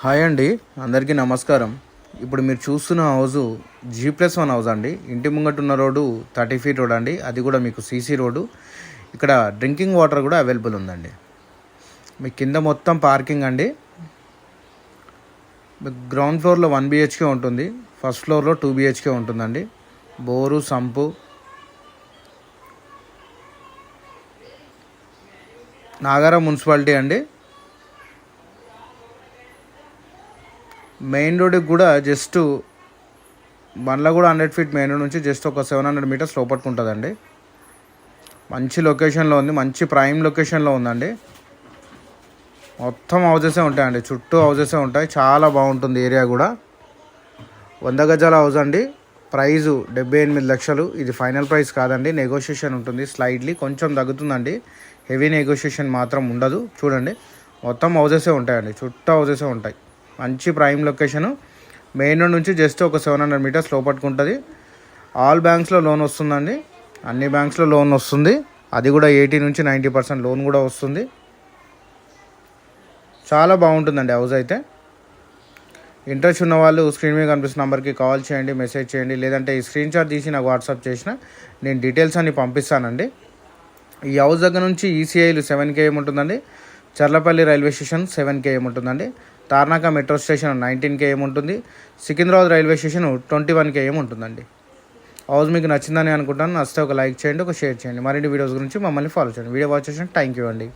Hi అండి, అందరికీ నమస్కారం. ఇప్పుడు మీరు చూస్తున్న హౌజు G+1 హౌస్ అండి. ఇంటి ముంగట ఉన్న రోడ్డు 30 ఫీట్ రోడ్ అండి. అది కూడా మీకు సీసీ రోడ్డు. ఇక్కడ డ్రింకింగ్ వాటర్ కూడా అవైలబుల్ ఉందండి. మీ కింద మొత్తం పార్కింగ్ అండి. మీకు గ్రౌండ్ ఫ్లోర్లో 1 BHK ఉంటుంది, ఫస్ట్ ఫ్లోర్లో 2 BHK ఉంటుందండి. బోరు, సంపు, నాగారం మున్సిపాలిటీ అండి. మెయిన్ రోడ్కి కూడా జస్ట్ బండ్ల కూడా 100 ఫీట్ మెయిన్ రోడ్ నుంచి జస్ట్ ఒక 700 మీటర్స్ లోపలికి ఉంటుందండి. మంచి లొకేషన్లో ఉంది, మంచి ప్రైమ్ లొకేషన్లో ఉందండి. మొత్తం హౌజెసే ఉంటాయండి, చుట్టూ హౌజెసే ఉంటాయి. చాలా బాగుంటుంది ఏరియా కూడా. 100 గజాల హౌస్ అండి. ప్రైజు 78 లక్షలు. ఇది ఫైనల్ ప్రైస్ కాదండి, నెగోషియేషన్ ఉంటుంది. స్లైడ్లీ కొంచెం తగ్గుతుందండి, హెవీ నెగోషియేషన్ మాత్రం ఉండదు. చూడండి, మొత్తం హౌజెసే ఉంటాయండి, చుట్టూ హౌజెసే ఉంటాయి. మంచి ప్రైమ్ లొకేషను. మెయిన్ రోడ్ నుంచి జస్ట్ ఒక 700 మీటర్స్ లోపట్టుకు ఉంటుంది. ఆల్ బ్యాంక్స్లో లోన్ వస్తుందండి, అన్ని బ్యాంక్స్లో లోన్ వస్తుంది. అది కూడా 80 నుంచి 90% లోన్ కూడా వస్తుంది. చాలా బాగుంటుందండి హౌస్ అయితే. ఇంట్రెస్ట్ ఉన్న వాళ్ళు స్క్రీన్ మీద కనిపిస్తున్న నెంబర్కి కాల్ చేయండి, మెసేజ్ చేయండి. లేదంటే ఈ స్క్రీన్ షాట్ తీసి నాకు వాట్సాప్ చేసిన నేను డీటెయిల్స్ అన్ని పంపిస్తానండి. ఈ హౌస్ దగ్గర నుంచి ఈసీఐలు 7 km ఉంటుందండి. చర్లపల్లి రైల్వే స్టేషన్ 7 km ఉంటుందండి. తార్నాక మెట్రో స్టేషన్ 19 km ఉంటుంది. సికింద్రాబాద్ రైల్వే స్టేషన్ 21 km ఉంటుందండి. హౌస్ మీకు నచ్చిందని అనుకుంటాను. నచ్చితే ఒక లైక్ చేయండి, ఒక షేర్ చేయండి. మరిన్ని వీడియోస్ గురించి మమ్మల్ని ఫాలో చేయండి. వీడియో వాచ్ చేసిన థ్యాంక్ యూ అండి.